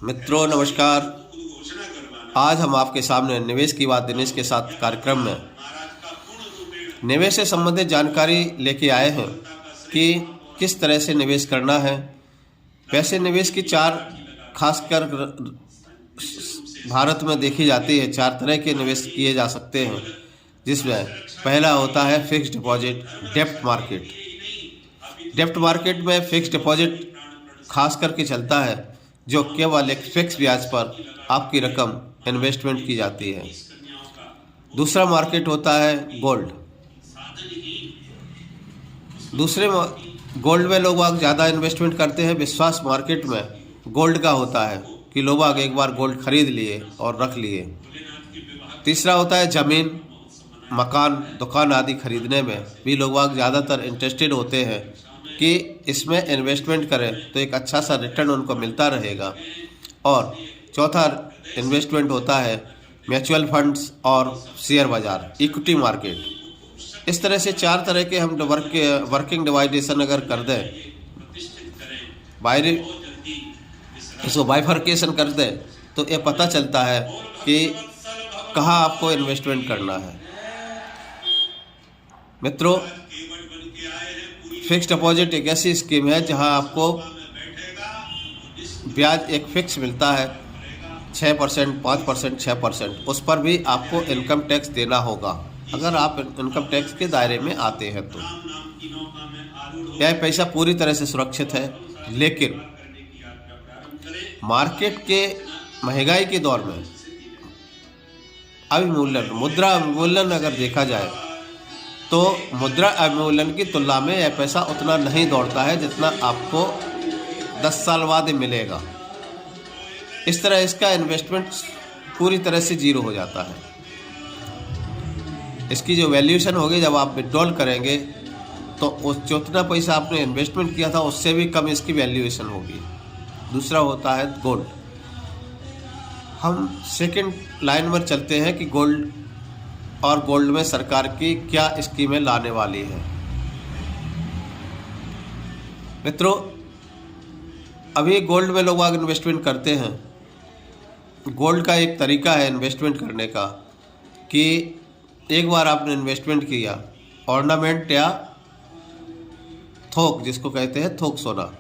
मित्रों नमस्कार। आज हम आपके सामने निवेश की बात दिनेश के साथ कार्यक्रम में निवेश से संबंधित जानकारी लेके आए हैं कि किस तरह से निवेश करना है। पैसे निवेश की चार खासकर भारत में देखी जाती है। चार तरह के निवेश किए जा सकते हैं, जिसमें पहला होता है फिक्स्ड डिपॉजिट, डेब्ट मार्केट। डेब्ट मार्केट में फिक्स्ड डिपॉजिट खास करके चलता है, जो केवल एक फिक्स ब्याज पर आपकी रकम इन्वेस्टमेंट की जाती है। दूसरा मार्केट होता है गोल्ड। गोल्ड में लोग ज़्यादा इन्वेस्टमेंट करते हैं। विश्वास मार्केट में गोल्ड का होता है कि लोग एक बार गोल्ड खरीद लिए और रख लिए। तीसरा होता है ज़मीन, मकान, दुकान आदि खरीदने में भी लोग ज़्यादातर इंटरेस्टेड होते हैं कि इसमें इन्वेस्टमेंट करें तो एक अच्छा सा रिटर्न उनको मिलता रहेगा। और चौथा इन्वेस्टमेंट होता है म्यूचुअल फंड्स और शेयर बाज़ार, इक्विटी मार्केट। इस तरह से चार तरह के हम वर्किंग डिवाइडेशन अगर कर दें, इसको बाइफर्केशन कर दें, तो ये पता चलता है कि कहाँ आपको इन्वेस्टमेंट करना है। मित्रों, फिक्स डिपॉजिट एक ऐसी स्कीम है जहां आपको ब्याज एक फिक्स मिलता है, 6%, 5%, 6%। उस पर भी आपको इनकम टैक्स देना होगा अगर आप इनकम टैक्स के दायरे में आते हैं तो। यह पैसा पूरी तरह से सुरक्षित है, लेकिन मार्केट के महंगाई के दौर में मुद्रा अवमूल्यन अगर देखा जाए तो मुद्रा अवमूल्यन की तुलना में यह पैसा उतना नहीं दौड़ता है जितना आपको 10 साल बाद मिलेगा। इस तरह इसका इन्वेस्टमेंट पूरी तरह से जीरो हो जाता है। इसकी जो वैल्यूएशन होगी जब आप विड्रॉल करेंगे तो उस जितना पैसा आपने इन्वेस्टमेंट किया था उससे भी कम इसकी वैल्यूएशन होगी। दूसरा होता है गोल्ड। हम सेकंड लाइन पर चलते हैं कि गोल्ड में सरकार की क्या स्कीमें लाने वाली है। मित्रों, अभी गोल्ड में लोग इन्वेस्टमेंट करते हैं। गोल्ड का एक तरीका है इन्वेस्टमेंट करने का कि एक बार आपने इन्वेस्टमेंट किया, ऑर्नामेंट या थोक, जिसको कहते हैं थोक सोना,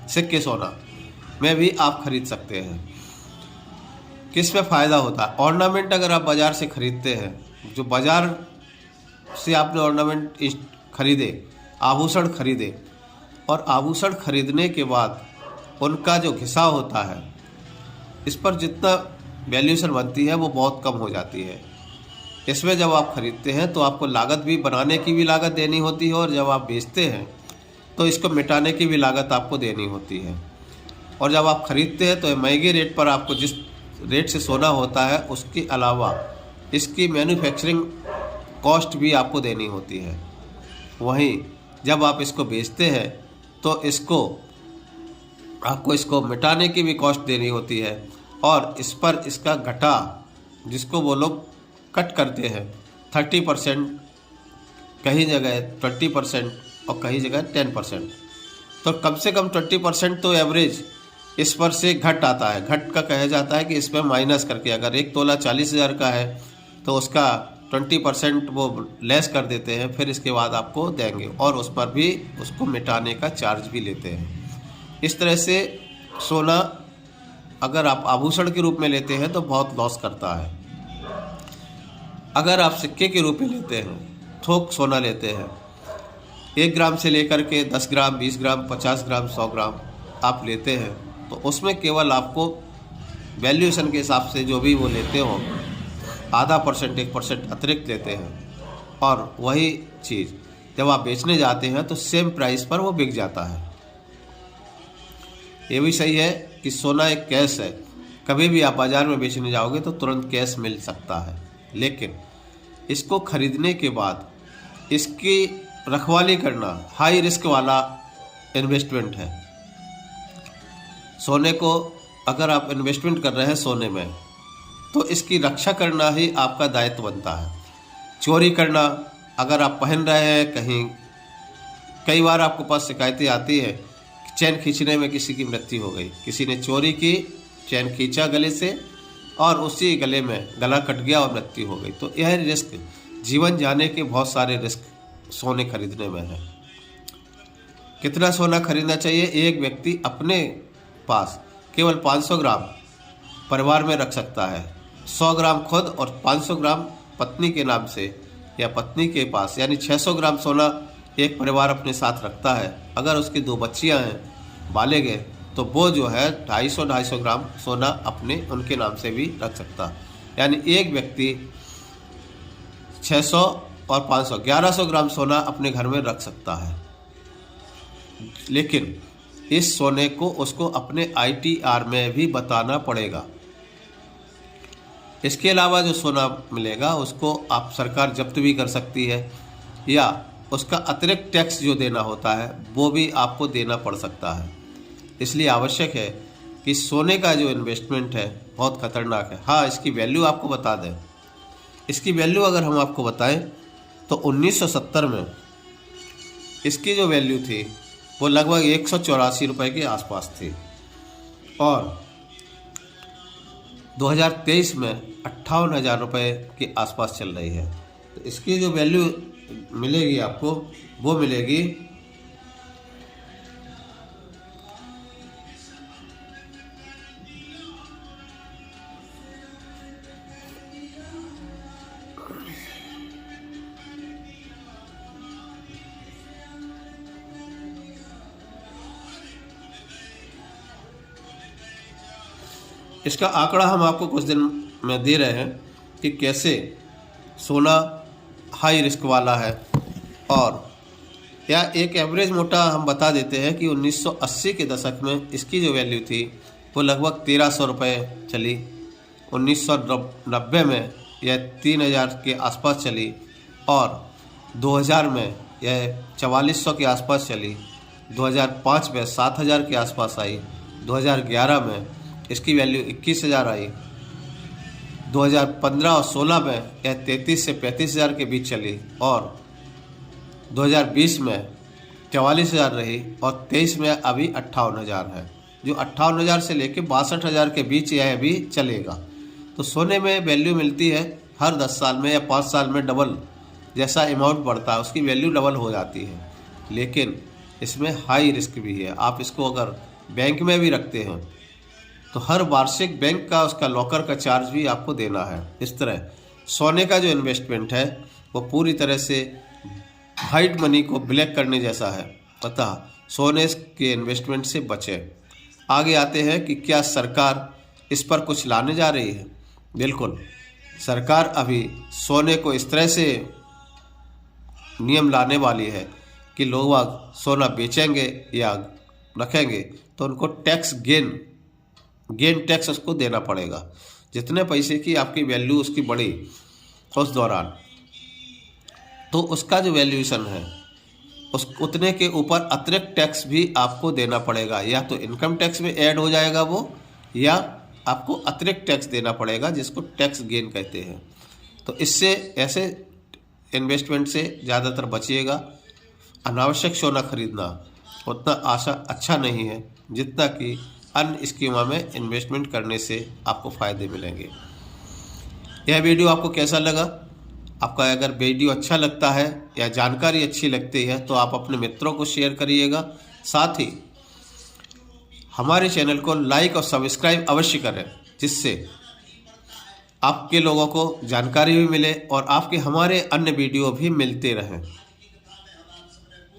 सिक्के सोना में भी आप खरीद सकते हैं। किस में फ़ायदा होता है? ऑर्नामेंट अगर आप बाज़ार से खरीदते हैं, जो बाज़ार से आपने ऑर्नामेंट खरीदे, आभूषण खरीदे, और आभूषण खरीदने के बाद उनका जो घिसाव होता है, इस पर जितना वैल्यूएशन बनती है वो बहुत कम हो जाती है। इसमें जब आप खरीदते हैं तो आपको लागत भी, बनाने की भी लागत देनी होती है, और जब आप बेचते हैं तो इसको मिटाने की भी लागत आपको देनी होती है। और जब आप खरीदते हैं तो महंगे रेट पर आपको जिस रेट से सोना होता है उसके अलावा इसकी मैन्युफैक्चरिंग कॉस्ट भी आपको देनी होती है। वहीं जब आप इसको बेचते हैं तो आपको इसको मिटाने की भी कॉस्ट देनी होती है, और इस पर इसका घटा, जिसको वो लोग कट करते हैं, 30%, कहीं जगह 20% और कहीं जगह 10%। तो कम से कम 20% तो एवरेज इस पर से घट आता है। घट का कहा जाता है कि इसमें माइनस करके अगर 1 तोला 40,000 का है तो उसका 20% वो लेस कर देते हैं, फिर इसके बाद आपको देंगे, और उस पर भी उसको मिटाने का चार्ज भी लेते हैं। इस तरह से सोना अगर आप आभूषण के रूप में लेते हैं तो बहुत लॉस करता है। अगर आप सिक्के के रूप में लेते हैं, थोक सोना लेते हैं, 1 ग्राम से लेकर के 10 ग्राम, 20 ग्राम, 50 ग्राम, 100 ग्राम आप लेते हैं, तो उसमें केवल आपको वैल्यूएशन के हिसाब से जो भी वो लेते हो, आधा %, 1% अतिरिक्त लेते हैं, और वही चीज़ जब आप बेचने जाते हैं तो सेम प्राइस पर वो बिक जाता है। ये भी सही है कि सोना एक कैश है, कभी भी आप बाज़ार में बेचने जाओगे तो तुरंत कैश मिल सकता है, लेकिन इसको खरीदने के बाद इसकी रखवाली करना हाई रिस्क वाला इन्वेस्टमेंट है। सोने को अगर आप इन्वेस्टमेंट कर रहे हैं सोने में, तो इसकी रक्षा करना ही आपका दायित्व बनता है। चोरी करना, अगर आप पहन रहे हैं कहीं, कई बार आपके पास शिकायतें आती है कि चैन खींचने में किसी की मृत्यु हो गई, किसी ने चोरी की चैन खींचा गले से और उसी गले में गला कट गया और मृत्यु हो गई। तो यह रिस्क, जीवन जाने के बहुत सारे रिस्क सोने खरीदने में है। कितना सोना खरीदना चाहिए? एक व्यक्ति अपने पास केवल 500 ग्राम परिवार में रख सकता है। 100 ग्राम खुद और 500 ग्राम पत्नी के नाम से या पत्नी के पास, यानी 600 ग्राम सोना एक परिवार अपने साथ रखता है। अगर उसकी 2 बच्चियां हैं बालिग है तो वो जो है 250 ग्राम सोना अपने उनके नाम से भी रख सकता है। यानी एक व्यक्ति 600 और 500 1100 ग्राम सोना अपने घर में रख सकता है। लेकिन इस सोने को उसको अपने ITR में भी बताना पड़ेगा। इसके अलावा जो सोना मिलेगा उसको आप सरकार जब्त भी कर सकती है, या उसका अतिरिक्त टैक्स जो देना होता है वो भी आपको देना पड़ सकता है। इसलिए आवश्यक है कि सोने का जो इन्वेस्टमेंट है बहुत खतरनाक है। हाँ, इसकी वैल्यू आपको बता दें। इसकी वैल्यू अगर हम आपको बताएं तो 1970 में इसकी जो वैल्यू थी वो लगभग 184 रुपये के आसपास थी और 2023 में 58,000 रुपये के आसपास चल रही है। तो इसकी जो वैल्यू मिलेगी आपको वो मिलेगी इसका आंकड़ा हम आपको कुछ दिन में दे रहे हैं कि कैसे सोना हाई रिस्क वाला है, और या एक एवरेज मोटा हम बता देते हैं कि 1980 के दशक में इसकी जो वैल्यू थी वो लगभग 1300 रुपये चली। 1990 में यह 3000 के आसपास चली और 2000 में यह 4400 के आसपास चली। 2005 में 7000 के आसपास आई। 2011 में इसकी वैल्यू 21,000 आई। 2015 और 16 में यह 33 से 35,000 के बीच चली और 2020 में 44,000 रही और 23 में अभी 58,000 है। जो 58,000 से लेकर 62,000 के बीच यह भी चलेगा। तो सोने में वैल्यू मिलती है हर 10 साल में या 5 साल में डबल, जैसा अमाउंट बढ़ता है उसकी वैल्यू डबल हो जाती है। लेकिन इसमें हाई रिस्क भी है। आप इसको अगर बैंक में भी रखते हैं तो हर वार्षिक बैंक का उसका लॉकर का चार्ज भी आपको देना है। इस तरह सोने का जो इन्वेस्टमेंट है वो पूरी तरह से वाइट मनी को ब्लैक करने जैसा है। अतः सोने के इन्वेस्टमेंट से बचें। आगे आते हैं कि क्या सरकार इस पर कुछ लाने जा रही है। बिल्कुल, सरकार अभी सोने को इस तरह से नियम लाने वाली है कि लोग सोना बेचेंगे या रखेंगे तो उनको टैक्स गेन टैक्स उसको देना पड़ेगा। जितने पैसे की आपकी वैल्यू उसकी बढ़ी उस दौरान, तो उसका जो वैल्यूएशन है उस उतने के ऊपर अतिरिक्त टैक्स भी आपको देना पड़ेगा। या तो इनकम टैक्स में ऐड हो जाएगा वो, या आपको अतिरिक्त टैक्स देना पड़ेगा जिसको टैक्स गेन कहते हैं। तो इससे ऐसे इन्वेस्टमेंट से ज़्यादातर बचिएगा। अनावश्यक सोना खरीदना उतना अच्छा नहीं है जितना कि अन्य स्कीमों में इन्वेस्टमेंट करने से आपको फ़ायदे मिलेंगे। यह वीडियो आपको कैसा लगा? आपका अगर वीडियो अच्छा लगता है या जानकारी अच्छी लगती है तो आप अपने मित्रों को शेयर करिएगा। साथ ही हमारे चैनल को लाइक और सब्सक्राइब अवश्य करें, जिससे आपके लोगों को जानकारी भी मिले और आपके हमारे अन्य वीडियो भी मिलते रहें।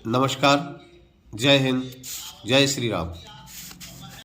नमस्कार, जय हिंद, जय श्री राम।